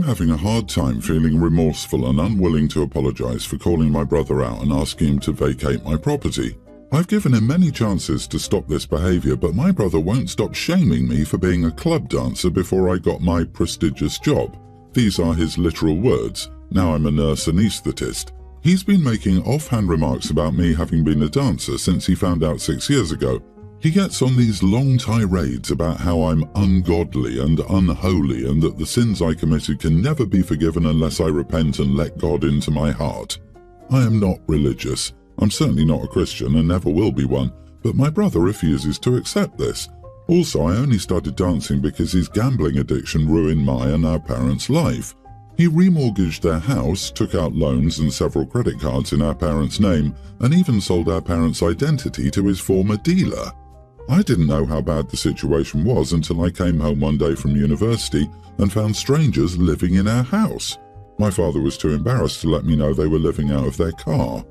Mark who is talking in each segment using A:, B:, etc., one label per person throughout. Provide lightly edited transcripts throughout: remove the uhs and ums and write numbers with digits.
A: having a hard time feeling remorseful and unwilling to apologize for calling my brother out and asking him to vacate my property. I've given him many chances to stop this behavior, but my brother won't stop shaming me for being a club dancer before I got my prestigious job. These are his literal words. Now I'm a nurse anaesthetist. He's been making offhand remarks about me having been a dancer since he found out 6 years ago. He gets on these long tirades about how I'm ungodly and unholy and that the sins I committed can never be forgiven unless I repent and let God into my heart. I am not religious. I'm certainly not a Christian and never will be one, but my brother refuses to accept this. Also, I only started dancing because his gambling addiction ruined my and our parents' life. He remortgaged their house, took out loans and several credit cards in our parents' name, and even sold our parents' identity to his former dealer. I didn't know how bad the situation was until I came home one day from university and found strangers living in our house. My father was too embarrassed to let me know they were living out of their car.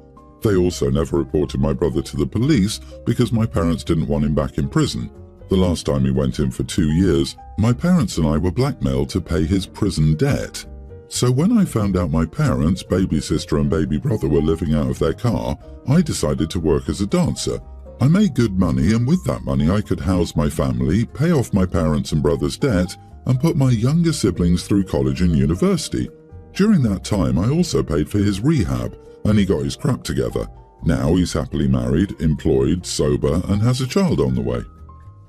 A: They also never reported my brother to the police because my parents didn't want him back in prison. The last time he went in for 2 years, my parents and I were blackmailed to pay his prison debt. So when I found out my parents, baby sister and baby brother were living out of their car, I decided to work as a dancer. I made good money, and with that money I could house my family, pay off my parents' and brother's debt, and put my younger siblings through college and university. During that time I also paid for his rehab, and he got his crap together. Now he's happily married, employed, sober, and has a child on the way.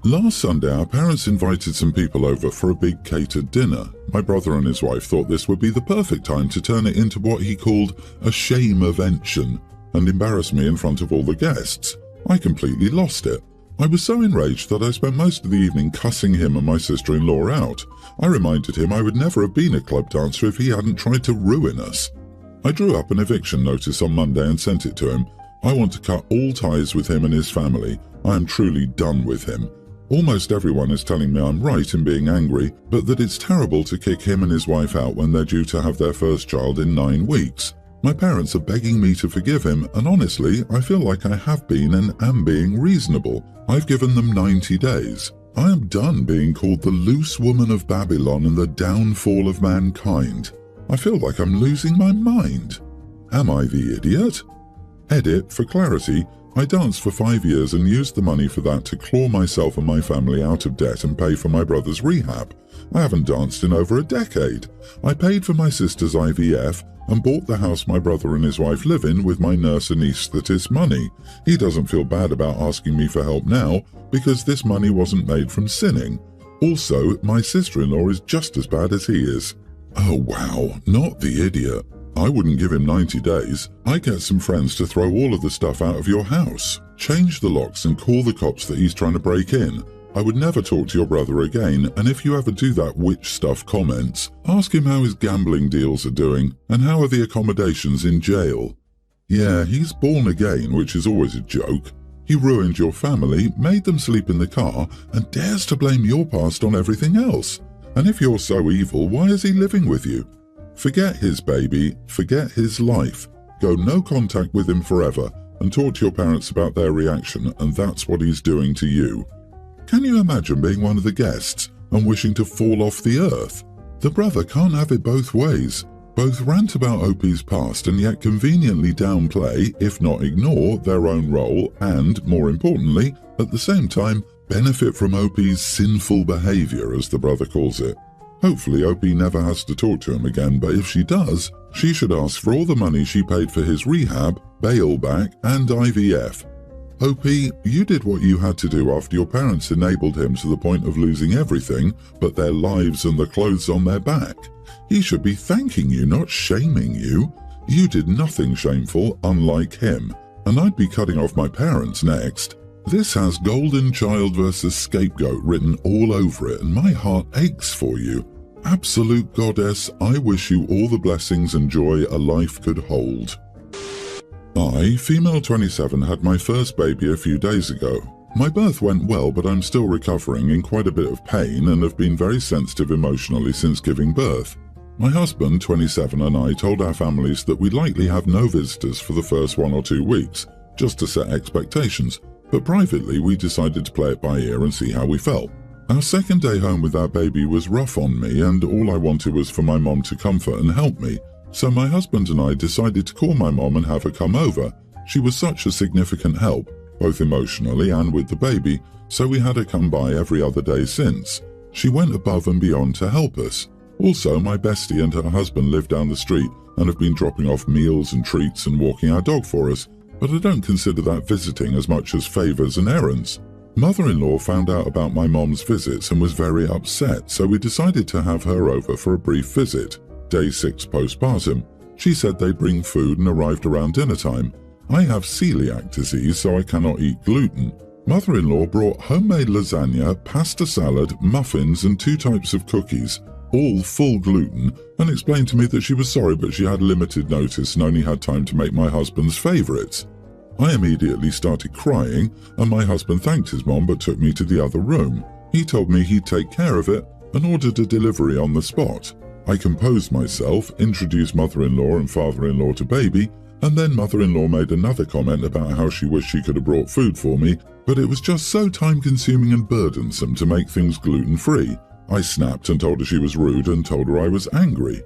A: Last Sunday our parents invited some people over for a big catered dinner. My brother and his wife thought this would be the perfect time to turn it into what he called a shame-avention and embarrass me in front of all the guests. I completely lost it. I was so enraged that I spent most of the evening cussing him and my sister-in-law out. I reminded him I would never have been a club dancer if he hadn't tried to ruin us. I drew up an eviction notice on Monday and sent it to him. I want to cut all ties with him and his family. I am truly done with him. Almost everyone is telling me I'm right in being angry, but that it's terrible to kick him and his wife out when they're due to have their first child in 9 weeks. My parents are begging me to forgive him, and honestly, I feel like I have been and am being reasonable. I've given them 90 days. I am done being called the loose woman of Babylon and the downfall of mankind. I feel like I'm losing my mind. Am I the idiot? Edit, for clarity, I danced for 5 years and used the money for that to claw myself and my family out of debt and pay for my brother's rehab. I haven't danced in over a decade. I paid for my sister's IVF and bought the house my brother and his wife live in with my nurse anaesthetist money. He doesn't feel bad about asking me for help now because this money wasn't made from sinning. Also, my sister-in-law is just as bad as he is. Oh wow, not the idiot. I wouldn't give him 90 days. I'd get some friends to throw all of the stuff out of your house. Change the locks and call the cops that he's trying to break in. I would never talk to your brother again, and if you ever do that witch stuff comments, ask him how his gambling deals are doing and how are the accommodations in jail. Yeah, he's born again, which is always a joke. He ruined your family, made them sleep in the car, and dares to blame your past on everything else. And if you're so evil, why is he living with you? Forget his baby, forget his life. Go no contact with him forever and talk to your parents about their reaction, and that's what he's doing to you. Can you imagine being one of the guests and wishing to fall off the earth? The brother can't have it both ways. Both rant about OP's past and yet conveniently downplay, if not ignore, their own role and, more importantly, at the same time, benefit from OP's sinful behavior, as the brother calls it. Hopefully OP never has to talk to him again, but if she does, she should ask for all the money she paid for his rehab, bail back, and IVF. OP, you did what you had to do after your parents enabled him to the point of losing everything but their lives and the clothes on their back. He should be thanking you, not shaming you. You did nothing shameful, unlike him. And I'd be cutting off my parents next. This has Golden Child versus Scapegoat written all over it, and my heart aches for you. Absolute goddess, I wish you all the blessings and joy a life could hold. I, female 27, had my first baby a few days ago. My birth went well, but I'm still recovering in quite a bit of pain and have been very sensitive emotionally since giving birth. My husband, 27, and I told our families that we'd likely have no visitors for the first 1 or 2 weeks, just to set expectations, but privately we decided to play it by ear and see how we felt. Our second day home with our baby was rough on me, and all I wanted was for my mom to comfort and help me. So my husband and I decided to call my mom and have her come over. She was such a significant help, both emotionally and with the baby, so we had her come by every other day since. She went above and beyond to help us. Also, my bestie and her husband live down the street and have been dropping off meals and treats and walking our dog for us, but I don't consider that visiting as much as favours and errands. Mother-in-law found out about my mom's visits and was very upset, so we decided to have her over for a brief visit. Day 6 postpartum. She said they'd bring food and arrived around dinner time. I have celiac disease, so I cannot eat gluten. Mother-in-law brought homemade lasagna, pasta salad, muffins and 2 types of cookies, all full gluten, and explained to me that she was sorry but she had limited notice and only had time to make my husband's favourites. I immediately started crying, and my husband thanked his mom but took me to the other room. He told me he'd take care of it and ordered a delivery on the spot. I composed myself, introduced mother-in-law and father-in-law to baby, and then mother-in-law made another comment about how she wished she could have brought food for me, but it was just so time-consuming and burdensome to make things gluten-free. I snapped and told her she was rude and told her I was angry.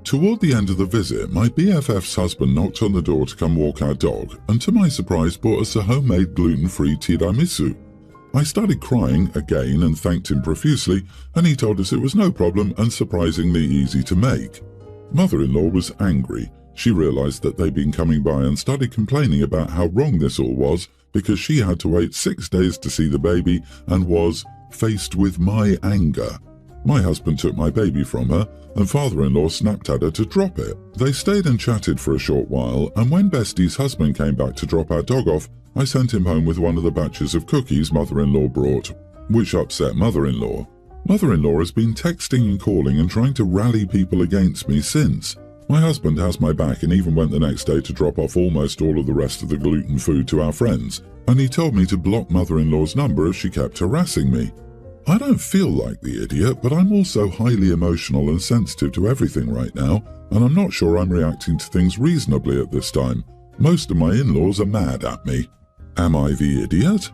A: Toward the end of the visit, my BFF's husband knocked on the door to come walk our dog, and to my surprise bought us a homemade gluten-free tiramisu. I started crying again and thanked him profusely, and he told us it was no problem and surprisingly easy to make. Mother-in-law was angry. She realized that they'd been coming by and started complaining about how wrong this all was because she had to wait 6 days to see the baby and was faced with my anger. My husband took my baby from her, and father-in-law snapped at her to drop it. They stayed and chatted for a short while, and when Bestie's husband came back to drop our dog off, I sent him home with one of the batches of cookies mother-in-law brought, which upset mother-in-law. Mother-in-law has been texting and calling and trying to rally people against me since. My husband has my back and even went the next day to drop off almost all of the rest of the gluten food to our friends, and he told me to block mother-in-law's number if she kept harassing me. I don't feel like the idiot, but I'm also highly emotional and sensitive to everything right now, and I'm not sure I'm reacting to things reasonably at this time. Most of my in-laws are mad at me. Am I the idiot?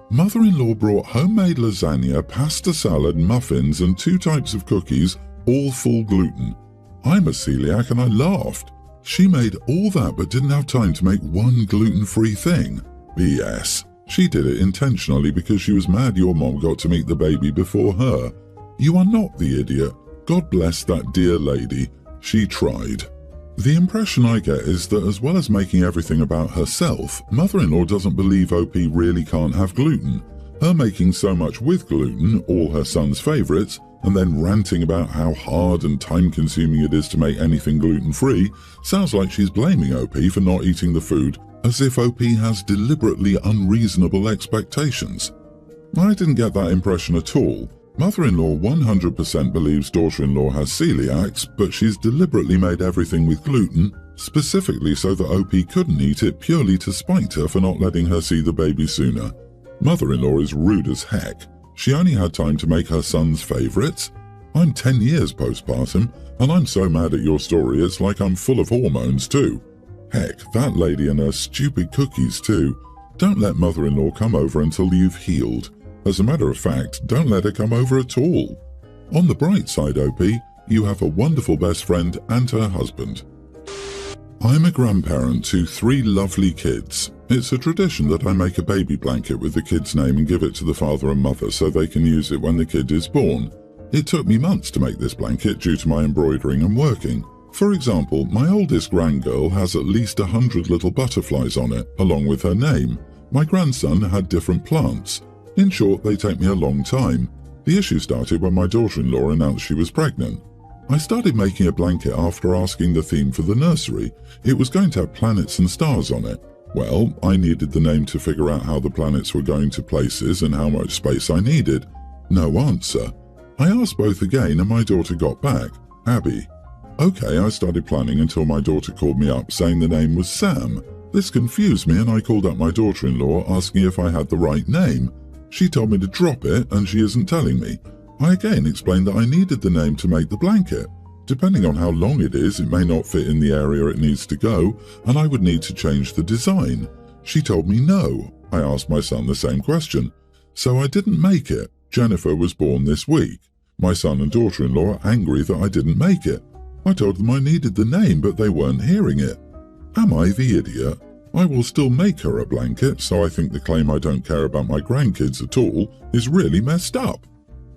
A: Mother-in-law brought homemade lasagna, pasta salad, muffins and 2 types of cookies, all full gluten. I'm a celiac and I laughed. She made all that but didn't have time to make one gluten-free thing. BS. She did it intentionally because she was mad your mom got to meet the baby before her. You are not the idiot. God bless that dear lady. She tried. The impression I get is that as well as making everything about herself, mother-in-law doesn't believe OP really can't have gluten. Her making so much with gluten, all her son's favourites, and then ranting about how hard and time-consuming it is to make anything gluten-free, sounds like she's blaming OP for not eating the food, as if OP has deliberately unreasonable expectations. I didn't get that impression at all. Mother-in-law 100% believes daughter-in-law has celiacs, but she's deliberately made everything with gluten, specifically so that OP couldn't eat it purely to spite her for not letting her see the baby sooner. Mother-in-law is rude as heck. She only had time to make her son's favourites. I'm 10 years postpartum, and I'm so mad at your story it's like I'm full of hormones too. Heck, that lady and her stupid cookies too. Don't let mother-in-law come over until you've healed. As a matter of fact, don't let her come over at all. On the bright side, OP, you have a wonderful best friend and her husband. I'm a grandparent to 3 lovely kids. It's a tradition that I make a baby blanket with the kid's name and give it to the father and mother so they can use it when the kid is born. It took me months to make this blanket due to my embroidering and working. For example, my oldest grandgirl has at least 100 little butterflies on it, along with her name. My grandson had different plants. In short, they take me a long time. The issue started when my daughter-in-law announced she was pregnant. I started making a blanket after asking the theme for the nursery. It was going to have planets and stars on it. Well, I needed the name to figure out how the planets were going to places and how much space I needed. No answer. I asked both again and my daughter got back, Abby. Okay, I started planning until my daughter called me up saying the name was Sam. This confused me and I called up my daughter-in-law asking if I had the right name. She told me to drop it and she isn't telling me. I again explained that I needed the name to make the blanket. Depending on how long it is, it may not fit in the area it needs to go, and I would need to change the design. She told me no. I asked my son the same question. So I didn't make it. Jennifer was born this week. My son and daughter-in-law are angry that I didn't make it. I told them I needed the name, but they weren't hearing it. Am I the idiot? I will still make her a blanket, so I think the claim I don't care about my grandkids at all is really messed up.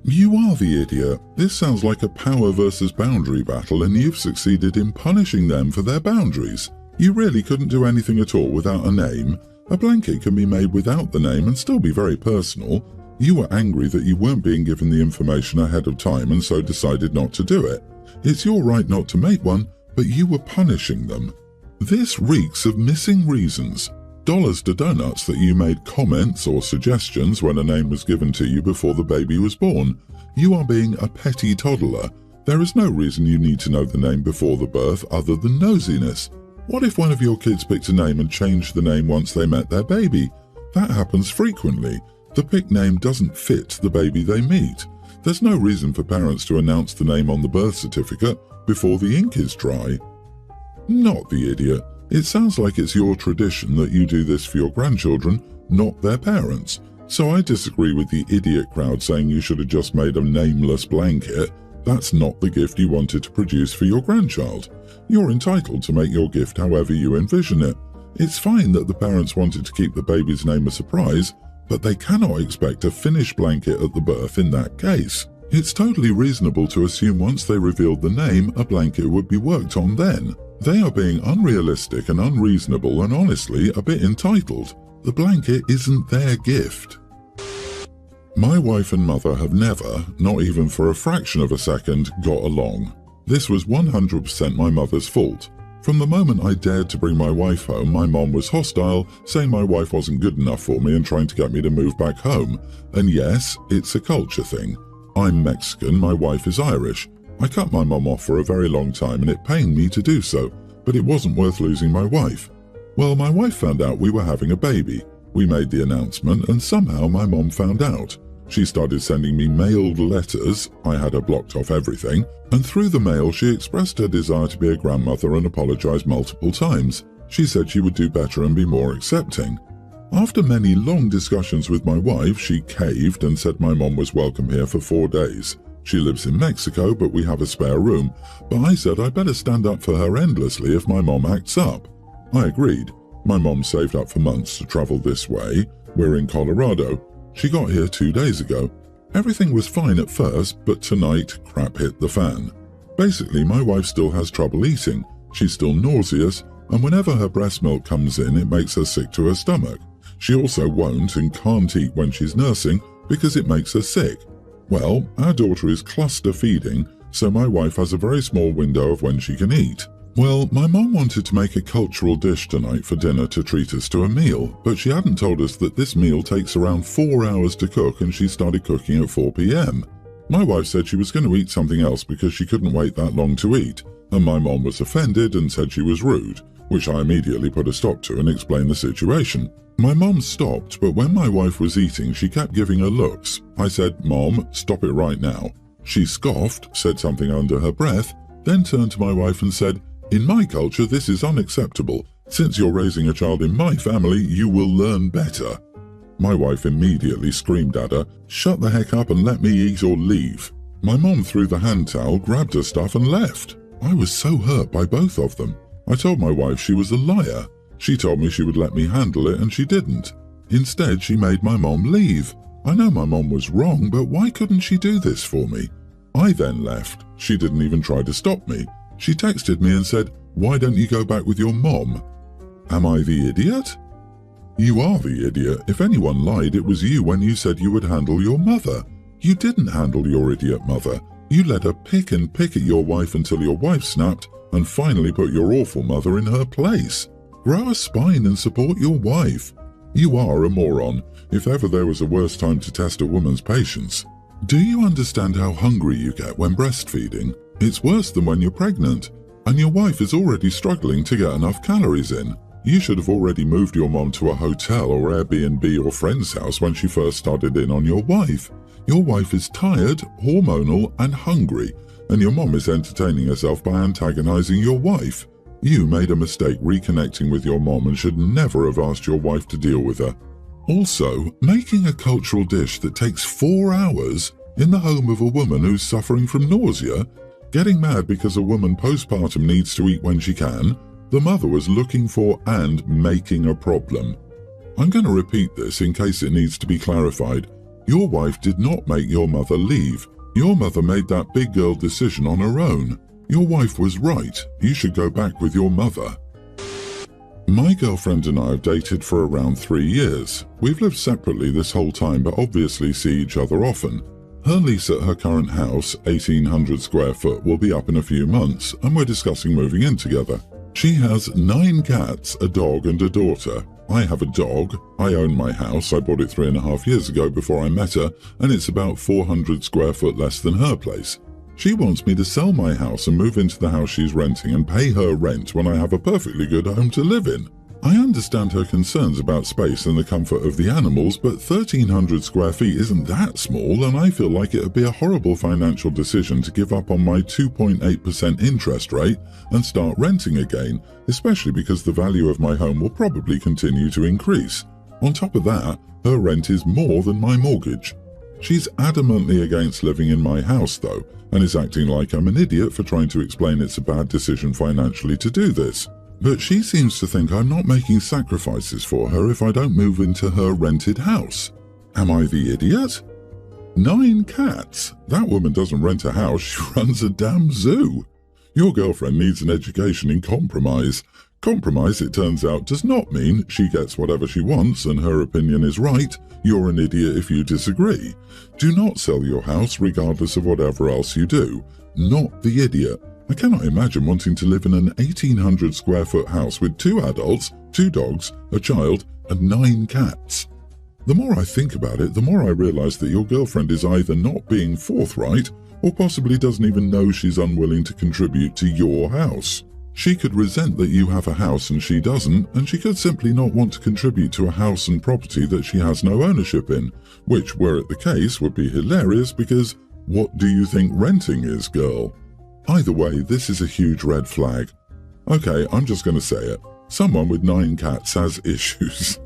A: You are the idiot. This sounds like a power versus boundary battle, and you've succeeded in punishing them for their boundaries. You really couldn't do anything at all without a name. A blanket can be made without the name and still be very personal. You were angry that you weren't being given the information ahead of time and so decided not to do it. It's your right not to make one, but you were punishing them. This reeks of missing reasons. Dollars to donuts that you made comments or suggestions when a name was given to you before the baby was born. You are being a petty toddler. There is no reason you need to know the name before the birth other than nosiness. What if one of your kids picked a name and changed the name once they met their baby? That happens frequently. The picked name doesn't fit the baby they meet. There's no reason for parents to announce the name on the birth certificate before the ink is dry. Not the idiot. It sounds like it's your tradition that you do this for your grandchildren, not their parents. So I disagree with the idiot crowd saying you should have just made a nameless blanket. That's not the gift you wanted to produce for your grandchild. You're entitled to make your gift however you envision it. It's fine that the parents wanted to keep the baby's name a surprise, but they cannot expect a finished blanket at the birth in that case. It's totally reasonable to assume once they revealed the name, a blanket would be worked on then. They are being unrealistic and unreasonable and honestly a bit entitled. The blanket isn't their gift. My wife and mother have never, not even for a fraction of a second, got along. This was 100% my mother's fault. From the moment I dared to bring my wife home, my mom was hostile, saying my wife wasn't good enough for me and trying to get me to move back home. And yes, it's a culture thing. I'm Mexican, my wife is Irish. I cut my mom off for a very long time and it pained me to do so, but it wasn't worth losing my wife. Well, my wife found out we were having a baby. We made the announcement and somehow my mom found out. She started sending me mailed letters, I had her blocked off everything, and through the mail she expressed her desire to be a grandmother and apologized multiple times. She said she would do better and be more accepting. After many long discussions with my wife, she caved and said my mom was welcome here for 4 days. She lives in Mexico, but we have a spare room, but I said I'd better stand up for her endlessly if my mom acts up. I agreed. My mom saved up for months to travel this way. We're in Colorado. She got here 2 days ago. Everything was fine at first, but tonight, crap hit the fan. Basically, my wife still has trouble eating. She's still nauseous, and whenever her breast milk comes in, it makes her sick to her stomach. She also won't and can't eat when she's nursing because it makes her sick. Well, our daughter is cluster feeding, so my wife has a very small window of when she can eat. Well, my mom wanted to make a cultural dish tonight for dinner to treat us to a meal, but she hadn't told us that this meal takes around 4 hours to cook and she started cooking at 4 p.m. My wife said she was going to eat something else because she couldn't wait that long to eat, and my mom was offended and said she was rude, which I immediately put a stop to and explained the situation. My mom stopped, but when my wife was eating, she kept giving her looks. I said, "Mom, stop it right now." She scoffed, said something under her breath, then turned to my wife and said, "In my culture, this is unacceptable. Since you're raising a child in my family, you will learn better." My wife immediately screamed at her, "Shut the heck up and let me eat or leave." My mom threw the hand towel, grabbed her stuff and left. I was so hurt by both of them. I told my wife she was a liar. She told me she would let me handle it and she didn't. Instead, she made my mom leave. I know my mom was wrong, but why couldn't she do this for me? I then left. She didn't even try to stop me. She texted me and said, "Why don't you go back with your mom?" Am I the idiot? You are the idiot. If anyone lied, it was you when you said you would handle your mother. You didn't handle your idiot mother. You let her pick and pick at your wife until your wife snapped and finally put your awful mother in her place. Grow a spine and support your wife. You are a moron, if ever there was a worse time to test a woman's patience. Do you understand how hungry you get when breastfeeding? It's worse than when you're pregnant, and your wife is already struggling to get enough calories in. You should have already moved your mom to a hotel or Airbnb or friend's house when she first started in on your wife. Your wife is tired, hormonal, and hungry, and your mom is entertaining herself by antagonizing your wife. You made a mistake reconnecting with your mom and should never have asked your wife to deal with her. Also, making a cultural dish that takes 4 hours in the home of a woman who's suffering from nausea, getting mad because a woman postpartum needs to eat when she can, the mother was looking for and making a problem. I'm going to repeat this in case it needs to be clarified. Your wife did not make your mother leave. Your mother made that big girl decision on her own. Your wife was right. You should go back with your mother. My girlfriend and I have dated for around 3 years. We've lived separately this whole time but obviously see each other often. Her lease at her current house, 1,800 square foot, will be up in a few months and we're discussing moving in together. She has 9 cats, a dog and a daughter. I have a dog. I own my house. I bought it 3.5 years ago before I met her, and it's about 400 square foot less than her place. She wants me to sell my house and move into the house she's renting and pay her rent when I have a perfectly good home to live in. I understand her concerns about space and the comfort of the animals, but 1,300 square feet isn't that small, and I feel like it would be a horrible financial decision to give up on my 2.8% interest rate and start renting again, especially because the value of my home will probably continue to increase. On top of that, her rent is more than my mortgage. She's adamantly against living in my house though, and is acting like I'm an idiot for trying to explain it's a bad decision financially to do this. But she seems to think I'm not making sacrifices for her if I don't move into her rented house. Am I the idiot? 9 cats? That woman doesn't rent a house, she runs a damn zoo. Your girlfriend needs an education in compromise. Compromise, it turns out, does not mean she gets whatever she wants and her opinion is right. You're an idiot if you disagree. Do not sell your house regardless of whatever else you do. Not the idiot. I cannot imagine wanting to live in an 1,800 square foot house with 2 adults, 2 dogs, a child, and 9 cats. The more I think about it, the more I realize that your girlfriend is either not being forthright or possibly doesn't even know she's unwilling to contribute to your house. She could resent that you have a house and she doesn't, and she could simply not want to contribute to a house and property that she has no ownership in, which, were it the case, would be hilarious because what do you think renting is, girl? Either way, this is a huge red flag. Okay, I'm just going to say it. Someone with 9 cats has issues.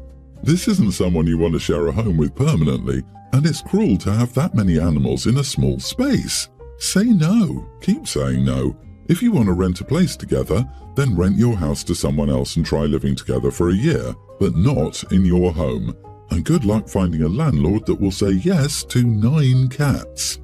A: This isn't someone you want to share a home with permanently, and it's cruel to have that many animals in a small space. Say no. Keep saying no. If you want to rent a place together, then rent your house to someone else and try living together for a year, but not in your home. And good luck finding a landlord that will say yes to 9 cats.